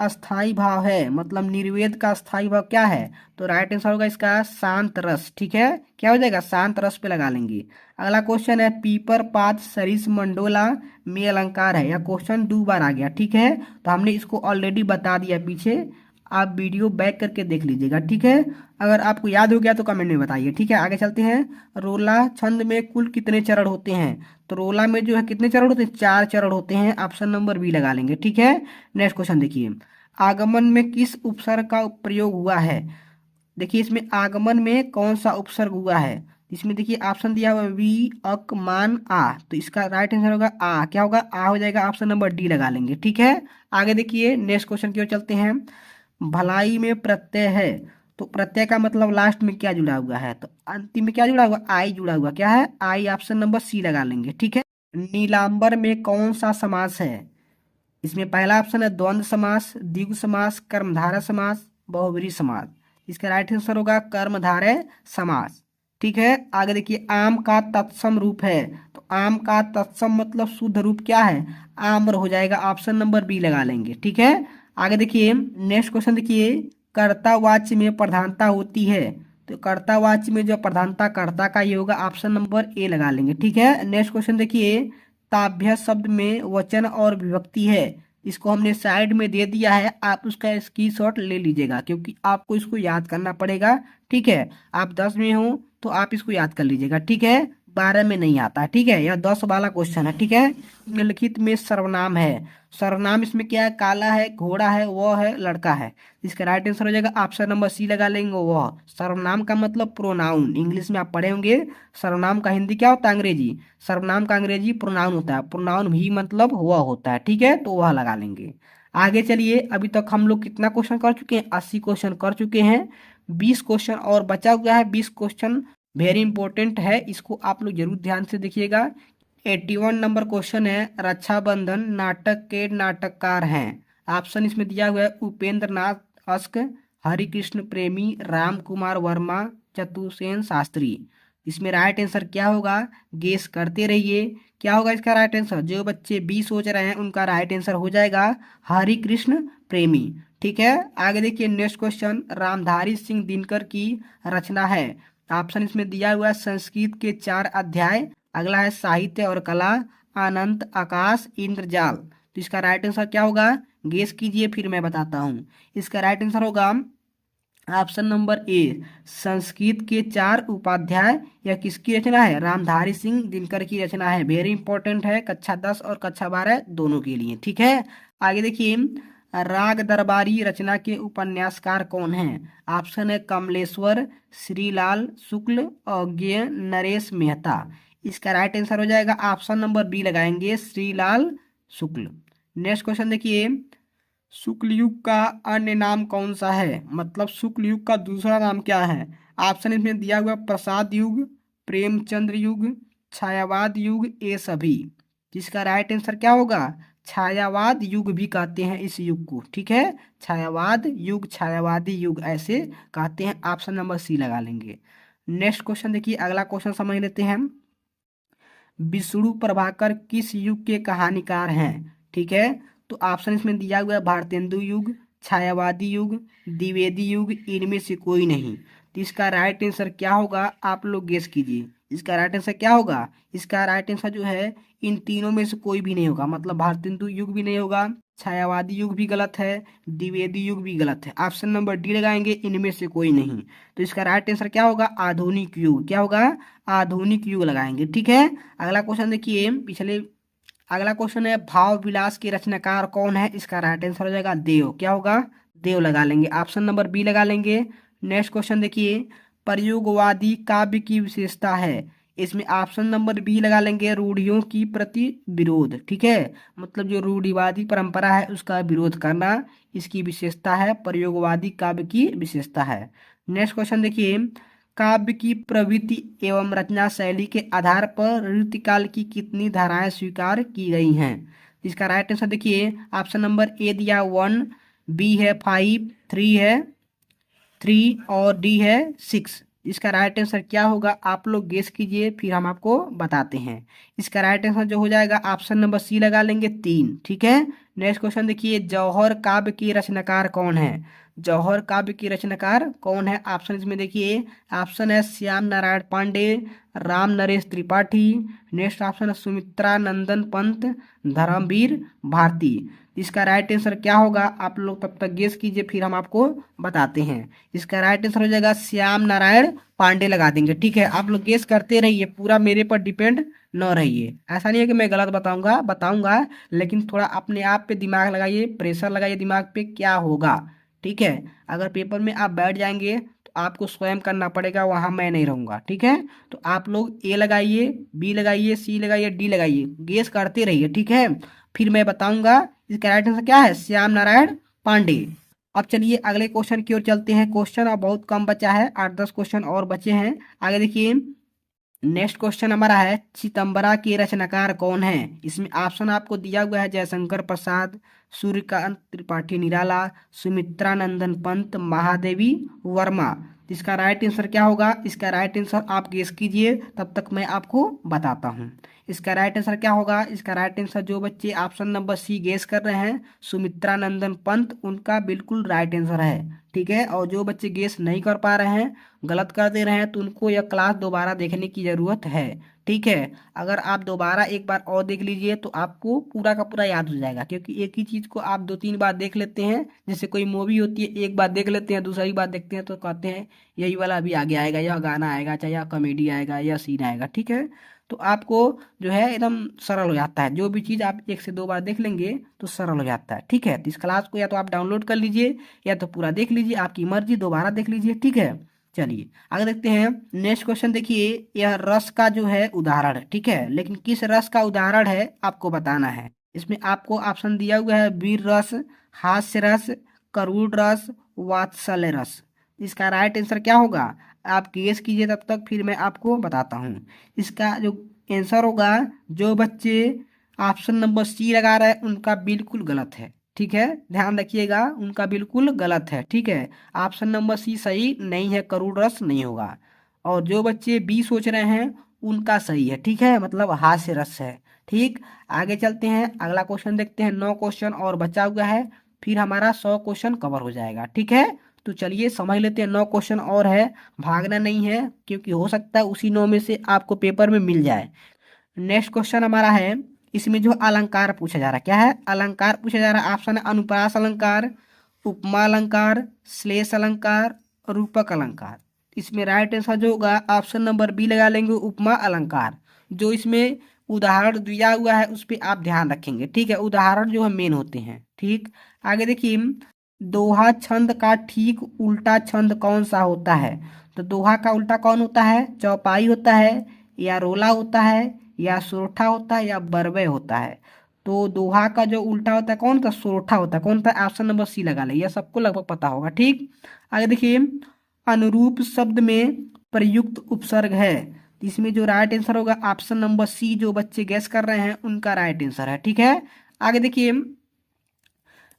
A: अस्थाई भाव है, मतलब निर्वेद का स्थाई भाव क्या है, तो राइट आंसर होगा इसका शांत रस, ठीक है। क्या हो जाएगा, शांत रस पे लगा लेंगे। अगला क्वेश्चन है, पीपर पात सरिस मंडोला में अलंकार है, यह क्वेश्चन 2 बार आ गया, ठीक है। तो हमने इसको ऑलरेडी बता दिया पीछे, आप वीडियो बैक करके देख लीजिएगा, ठीक है। अगर आपको याद हो गया तो कमेंट में बताइए, ठीक है। आगे चलते हैं, रोला छंद में कुल कितने चरण होते हैं, तो रोला में जो है कितने चरण होते हैं, 4 चरण होते हैं, ऑप्शन नंबर बी लगा लेंगे, ठीक है। नेक्स्ट क्वेश्चन देखिए, आगमन में किस उपसर्ग का प्रयोग हुआ है। देखिए इसमें आगमन में कौन सा उपसर्ग हुआ है, इसमें देखिए ऑप्शन दिया हुआ है वी, अक, मान, आ, तो इसका राइट आंसर होगा आ। क्या होगा, आ हो जाएगा, ऑप्शन नंबर डी लगा लेंगे, ठीक है। आगे देखिए नेक्स्ट क्वेश्चन की ओर चलते हैं, भलाई में प्रत्यय है, तो प्रत्यय का मतलब लास्ट में क्या जुड़ा हुआ है, तो अंतिम में क्या जुड़ा हुआ, आई जुड़ा हुआ, क्या है, आई, ऑप्शन नंबर सी लगा लेंगे, ठीक है। नीलांबर में कौन सा समास है, इसमें पहला ऑप्शन है द्वंद्व समास, द्विगु समास, कर्मधारय समास, बहुब्रीहि समास। इसका राइट आंसर होगा कर्मधारय समास, ठीक है। आगे देखिए, आम का तत्सम रूप है, तो आम का तत्सम मतलब शुद्ध रूप क्या है, आम्र हो जाएगा, ऑप्शन नंबर बी लगा लेंगे, ठीक है। आगे देखिए नेक्स्ट क्वेश्चन देखिए, कर्तावाच्य में प्रधानता होती है, तो कर्तावाच्य में जो प्रधानता कर्ता का ये होगा, ऑप्शन नंबर ए लगा लेंगे, ठीक है। नेक्स्ट क्वेश्चन देखिए, ताभ्य शब्द में वचन और विभक्ति है, इसको हमने साइड में दे दिया है, आप उसका स्क्रीनशॉट ले लीजिएगा, क्योंकि आपको इसको याद करना पड़ेगा, ठीक है। आप 10 में हो तो आप इसको याद कर लीजिएगा, ठीक है। 12 में नहीं आता, ठीक है, यह 10 वाला क्वेश्चन है, ठीक है। निम्नलिखित में सर्वनाम है, सर्वनाम इसमें क्या है, काला है, घोड़ा है, वह है, लड़का है। इसका राइट आंसर हो जाएगा ऑप्शन नंबर सी लगा लेंगे, वह। सर्वनाम का मतलब प्रोनाउन, इंग्लिश में आप पढ़े होंगे, सर्वनाम का हिंदी क्या होता है, अंग्रेजी। सर्वनाम का अंग्रेजी प्रोनाउन होता है, प्रोनाउन भी मतलब वह होता है, ठीक है, तो वह लगा लेंगे। आगे चलिए, अभी तक हम लोग कितना क्वेश्चन कर चुके हैं, 80 क्वेश्चन कर चुके हैं, 20 क्वेश्चन और बचा हुआ है। 20 क्वेश्चन वेरी इंपॉर्टेंट है, इसको आप लोग जरूर ध्यान से देखिएगा। 81 नंबर क्वेश्चन है, रक्षाबंधन नाटक के नाटककार हैं, ऑप्शन इसमें दिया हुआ है, उपेंद्र नाथ अस्क, हरिकृष्ण प्रेमी, राम कुमार वर्मा, चतुर्सेन शास्त्री। इसमें राइट आंसर क्या होगा, गेस करते रहिए, क्या होगा इसका राइट आंसर। जो बच्चे बी सोच रहे हैं उनका राइट आंसर हो जाएगा हरिकृष्ण प्रेमी, ठीक है। आगे देखिए नेक्स्ट क्वेश्चन, रामधारी सिंह दिनकर की रचना है, ऑप्शन इसमें दिया हुआ है, संस्कृत के 4 अध्याय, अगला है साहित्य और कला, अनंत, आकाश, इंद्रजाल। तो इसका राइट आंसर क्या होगा, गेस कीजिए फिर मैं बताता हूँ। इसका राइट आंसर होगा ऑप्शन नंबर ए, संस्कृत के 4 उपाध्याय। यह किसकी रचना है, रामधारी सिंह दिनकर की रचना है, वेरी इंपॉर्टेंट है, कक्षा 10 और कक्षा 12 दोनों के लिए, ठीक है। आगे देखिए, राग दरबारी रचना के उपन्यासकार कौन हैं, ऑप्शन है कमलेश्वर, श्रीलाल शुक्ल, अज्ञेय, नरेश मेहता। इसका राइट आंसर हो जाएगा ऑप्शन नंबर बी लगाएंगे, श्रीलाल शुक्ल। नेक्स्ट क्वेश्चन देखिए, शुक्ल युग का अन्य नाम कौन सा है, मतलब शुक्ल युग का दूसरा नाम क्या है। ऑप्शन इसमें दिया हुआ प्रसाद युग, प्रेमचंद्र युग, छायावाद युग, ये सभी। जिसका राइट आंसर क्या होगा, छायावाद युग भी कहते हैं इस युग को, ठीक है। छायावाद युग, छायावादी युग ऐसे कहते हैं, ऑप्शन नंबर सी लगा लेंगे। नेक्स्ट क्वेश्चन देखिए, अगला क्वेश्चन समझ लेते हैं, विष्णु प्रभाकर किस युग के कहानीकार हैं, ठीक है। तो ऑप्शन इसमें दिया हुआ है भारतेंदु युग, छायावादी युग, द्विवेदी युग, इनमें से कोई नहीं। तो इसका राइट आंसर क्या होगा, आप लोग गेस कीजिए। इसका राइट आंसर क्या होगा, इसका राइट आंसर जो है इन तीनों में से कोई भी नहीं होगा। मतलब भारतेंदु युग भी नहीं होगा, छायावादी युग भी गलत है, द्विवेदी युग भी गलत है। ऑप्शन नंबर डी लगाएंगे, इनमें से कोई नहीं। तो इसका राइट आंसर क्या होगा, आधुनिक युग। क्या होगा, आधुनिक युग लगाएंगे। ठीक है, अगला क्वेश्चन देखिए। अगला क्वेश्चन है भाव विलास के रचनाकार कौन है। इसका राइट आंसर हो जाएगा देव। क्या होगा, देव लगा लेंगे, ऑप्शन नंबर बी लगा लेंगे। नेक्स्ट क्वेश्चन देखिए, प्रयोगवादी काव्य की विशेषता है। इसमें ऑप्शन नंबर बी लगा लेंगे, रूढ़ियों की प्रति विरोध। ठीक है, मतलब जो रूढ़िवादी परंपरा है उसका विरोध करना इसकी विशेषता है, प्रयोगवादी काव्य की विशेषता है। नेक्स्ट क्वेश्चन देखिए, काव्य की प्रवृत्ति एवं रचना शैली के आधार पर ऋतुकाल की कितनी धाराएं स्वीकार की गई हैं। इसका राइट आंसर देखिए, ऑप्शन नंबर ए दिया 1, बी है 5, 3 है 3 और डी है 6। इसका राइट आंसर क्या होगा, आप लोग गेस कीजिए, फिर हम आपको बताते हैं। इसका राइट आंसर जो हो जाएगा, ऑप्शन नंबर सी लगा लेंगे 3। ठीक है, नेक्स्ट क्वेश्चन देखिए, जौहर काव्य की रचनाकार कौन है। जौहर काव्य की रचनाकार कौन है, ऑप्शन इसमें देखिए, ऑप्शन है श्याम नारायण पांडे, राम नरेश त्रिपाठी, नेक्स्ट ऑप्शन है सुमित्रा नंदन पंत, धर्मवीर भारती। इसका राइट आंसर क्या होगा, आप लोग तब तक गेस कीजिए, फिर हम आपको बताते हैं। इसका राइट आंसर हो जाएगा श्याम नारायण पांडे लगा देंगे। ठीक है, आप लोग गेस करते रहिए, पूरा मेरे पर डिपेंड न रहिए। ऐसा नहीं है कि मैं गलत बताऊंगा, लेकिन थोड़ा अपने आप पे दिमाग लगाइए, प्रेशर लगाइए दिमाग पे, क्या होगा। ठीक है, अगर पेपर में आप बैठ जाएंगे तो आपको स्वयं करना पड़ेगा, वहां मैं नहीं रहूंगा। ठीक है, तो आप लोग ए लगाइए, बी लगाइए, सी लगाइए, डी लगाइए, गेस करते रहिए। ठीक है, फिर मैं बताऊंगा इसका राइट आंसर क्या है, श्याम नारायण पांडे। अब चलिए अगले क्वेश्चन की ओर चलते हैं। क्वेश्चन अब बहुत कम बचा है, 8-10 क्वेश्चन और बचे हैं। आगे देखिए, नेक्स्ट क्वेश्चन हमारा है, चिदंबरा के रचनाकार कौन है। इसमें ऑप्शन आपको दिया हुआ है, जयशंकर प्रसाद, सूर्यकांत त्रिपाठी निराला, सुमित्रा नंदन पंत, महादेवी वर्मा। इसका राइट आंसर क्या होगा, इसका राइट आंसर आप गेस कीजिए, तब तक मैं आपको बताता हूँ। इसका राइट आंसर क्या होगा, इसका राइट आंसर जो बच्चे ऑप्शन नंबर सी गेस कर रहे हैं, सुमित्रा नंदन पंत, उनका बिल्कुल राइट आंसर है। ठीक है, और जो बच्चे गेस नहीं कर पा रहे हैं, गलत कर दे रहे हैं, तो उनको यह क्लास दोबारा देखने की ज़रूरत है। ठीक है, अगर आप दोबारा एक बार और देख लीजिए तो आपको पूरा का पूरा याद हो जाएगा, क्योंकि एक ही चीज़ को आप 2-3 बार देख लेते हैं। जैसे कोई मूवी होती है, एक बार देख लेते हैं, दूसरी बार देखते हैं तो कहते हैं यही वाला अभी आगे आएगा, यह गाना आएगा, चाहे यह कॉमेडी आएगा, यह सीन आएगा। ठीक है, तो आपको जो है एकदम सरल हो जाता है, जो भी चीज़ आप 1 से 2 बार देख लेंगे तो सरल हो जाता है। ठीक है, तो इस क्लास को या तो आप डाउनलोड कर लीजिए या तो पूरा देख लीजिए, आपकी मर्जी, दोबारा देख लीजिए। ठीक है, चलिए आगे देखते हैं। नेक्स्ट क्वेश्चन देखिए, यह रस का जो है उदाहरण है। ठीक है, लेकिन किस रस का उदाहरण है आपको बताना है। इसमें आपको ऑप्शन दिया हुआ है, वीर रस, हास्य रस, करुण रस, वात्सल्य रस। इसका राइट आंसर क्या होगा, आप गेस कीजिए, तब तक फिर मैं आपको बताता हूँ। इसका जो आंसर होगा, जो बच्चे ऑप्शन नंबर सी लगा रहे हैं उनका बिल्कुल गलत है। ठीक है, ध्यान रखिएगा, उनका बिल्कुल गलत है। ठीक है, ऑप्शन नंबर सी सही नहीं है, करुण रस नहीं होगा। और जो बच्चे बी सोच रहे हैं उनका सही है। ठीक है, मतलब हास्य रस है। ठीक, आगे चलते हैं, अगला क्वेश्चन देखते हैं। 9 क्वेश्चन और बचा हुआ है, फिर हमारा 100 क्वेश्चन कवर हो जाएगा। ठीक है, तो चलिए समझ लेते हैं, 9 क्वेश्चन और है, भागना नहीं है, क्योंकि हो सकता है उसी 9 में से आपको पेपर में मिल जाए। नेक्स्ट क्वेश्चन हमारा है, इसमें जो अलंकार पूछा जा रहा है, क्या है, अलंकार पूछा जा रहा है। ऑप्शन है अनुप्रास अलंकार, उपमा अलंकार, श्लेष अलंकार, रूपक अलंकार। इसमें राइट आंसर जो होगा, ऑप्शन नंबर बी लगा लेंगे, उपमा अलंकार। जो इसमें उदाहरण दिया हुआ है उस पर आप ध्यान रखेंगे। ठीक है, उदाहरण जो है मेन होते हैं। ठीक, आगे देखिए, दोहा छंद का ठीक उल्टा छंद कौन सा होता है। तो दोहा का उल्टा कौन होता है, चौपाई होता है, या रोला होता है, या सोरठा होता है, या बरवे होता है। तो दोहा का जो उल्टा होता है कौन सा, सोरठा होता है। कौन सा, ऑप्शन नंबर सी लगा ले, यह सबको लगभग पता होगा। ठीक, आगे देखिए, अनुरूप शब्द में प्रयुक्त उपसर्ग है। इसमें जो राइट आंसर होगा, ऑप्शन नंबर सी, जो बच्चे गैस कर रहे हैं उनका राइट आंसर है। ठीक है, आगे देखिए,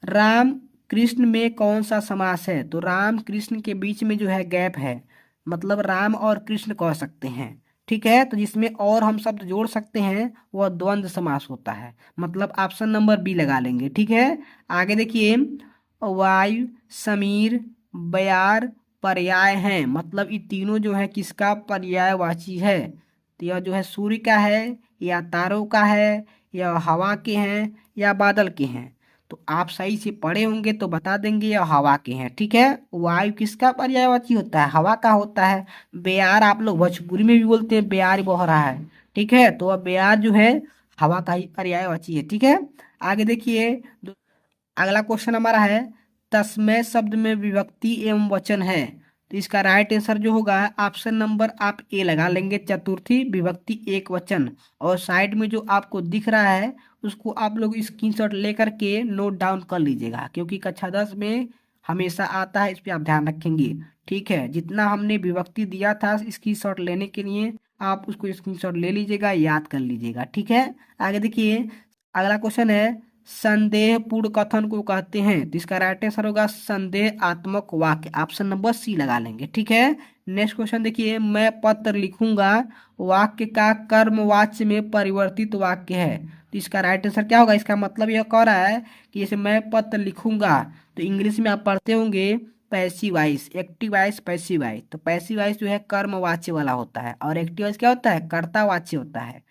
A: राम कृष्ण में कौन सा समास है। तो राम कृष्ण के बीच में जो है गैप है, मतलब राम और कृष्ण कह सकते हैं। ठीक है, तो जिसमें और हम शब्द जोड़ सकते हैं वह द्वंद्व समास होता है, मतलब ऑप्शन नंबर बी लगा लेंगे। ठीक है, आगे देखिए, वायु, समीर, बयार पर्याय हैं। मतलब ये तीनों जो है किसका पर्यायवाची है? तो यह जो है सूर्य का है, या तारों का है, या हवा के हैं, या बादल के हैं। तो आप सही से पढ़े होंगे तो बता देंगे यह हवा के हैं। ठीक है, वायु किसका पर्यायवाची होता है? हवा का होता है। बेयार आप लोग भोजपुरी में भी बोलते हैं, बेयार बह रहा है। ठीक है, तो अब बेयार जो है हवा का ही पर्यायवाची है। ठीक है, आगे देखिए। अगला क्वेश्चन हमारा है, तस्मै शब्द में विभक्ति एवं वचन है। तो इसका राइट आंसर जो होगा ऑप्शन नंबर आप ए लगा लेंगे, चतुर्थी विभक्ति एक वचन। और साइड में जो आपको दिख रहा है उसको आप लोग स्क्रीनशॉट लेकर के नोट डाउन कर लीजिएगा, क्योंकि कक्षा 10 में हमेशा आता है, इस पे आप ध्यान रखेंगे। ठीक है, जितना हमने विभक्ति दिया था स्क्रीनशॉट लेने के लिए, आप उसको स्क्रीनशॉट ले लीजिएगा, याद कर लीजिएगा। ठीक है, आगे देखिए। अगला क्वेश्चन है, संदेहपूर्ण कथन को कहते हैं। तो इसका राइट आंसर होगा संदेहात्मक वाक्य, ऑप्शन नंबर सी लगा लेंगे। ठीक है, नेक्स्ट क्वेश्चन देखिए, मैं पत्र लिखूंगा वाक्य का कर्मवाच्य में परिवर्तित वाक्य है। तो इसका राइट आंसर क्या होगा? इसका मतलब यह कह रहा है कि जैसे मैं पत्र लिखूंगा, तो इंग्लिश में आप पढ़ते होंगे passive voice, active voice, passive voice. तो पैसिव वॉइस जो है कर्मवाच्य वाला होता है, और एक्टिव वॉइस क्या होता है? कर्तावाच्य होता है।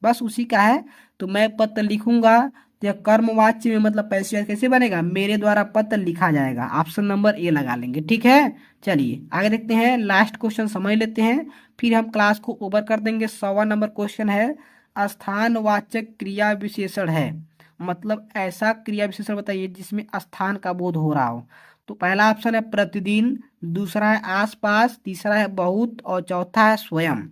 A: बस उसी का है। तो मैं पत्र लिखूंगा, तो यह कर्मवाच्य में मतलब पैसिव वॉइस कैसे बनेगा? मेरे द्वारा पत्र लिखा जाएगा, ऑप्शन नंबर ए लगा लेंगे। ठीक है, चलिए आगे देखते हैं, लास्ट क्वेश्चन समझ लेते हैं, फिर हम क्लास को ओवर कर देंगे। 100वां नंबर क्वेश्चन है, स्थानवाचक क्रिया विशेषण है। मतलब ऐसा क्रिया विशेषण बताइए जिसमें स्थान का बोध हो रहा हो। तो पहला ऑप्शन है प्रतिदिन, दूसरा है आसपास, तीसरा है बहुत, और चौथा है स्वयं।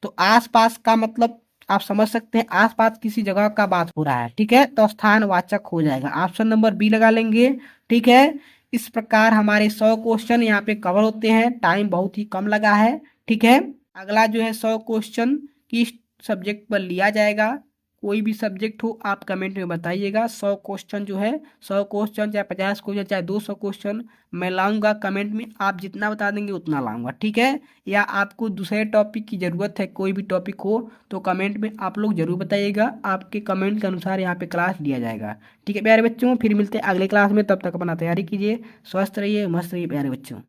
A: तो आसपास का मतलब आप समझ सकते हैं, आसपास किसी जगह का बात हो रहा है। ठीक है, तो स्थानवाचक हो जाएगा, ऑप्शन नंबर बी लगा लेंगे। ठीक है, इस प्रकार हमारे 100 क्वेश्चन यहाँ पे कवर होते हैं, टाइम बहुत ही कम लगा है। ठीक है, अगला जो है 100 क्वेश्चन किस सब्जेक्ट पर लिया जाएगा, कोई भी सब्जेक्ट हो आप कमेंट में बताइएगा। 100 क्वेश्चन जो है, 100 क्वेश्चन चाहे 50 क्वेश्चन चाहे 200 क्वेश्चन मैं लाऊंगा कमेंट में, आप जितना बता देंगे उतना लाऊंगा। ठीक है, या आपको दूसरे टॉपिक की ज़रूरत है, कोई भी टॉपिक हो तो कमेंट में आप लोग जरूर बताइएगा, आपके कमेंट के अनुसार यहाँ पे क्लास लिया जाएगा। ठीक है प्यारे बच्चों, फिर मिलते हैं अगले क्लास में, तब तक अपना तैयारी कीजिए, स्वस्थ रहिए, मस्त रहिए प्यारे बच्चों।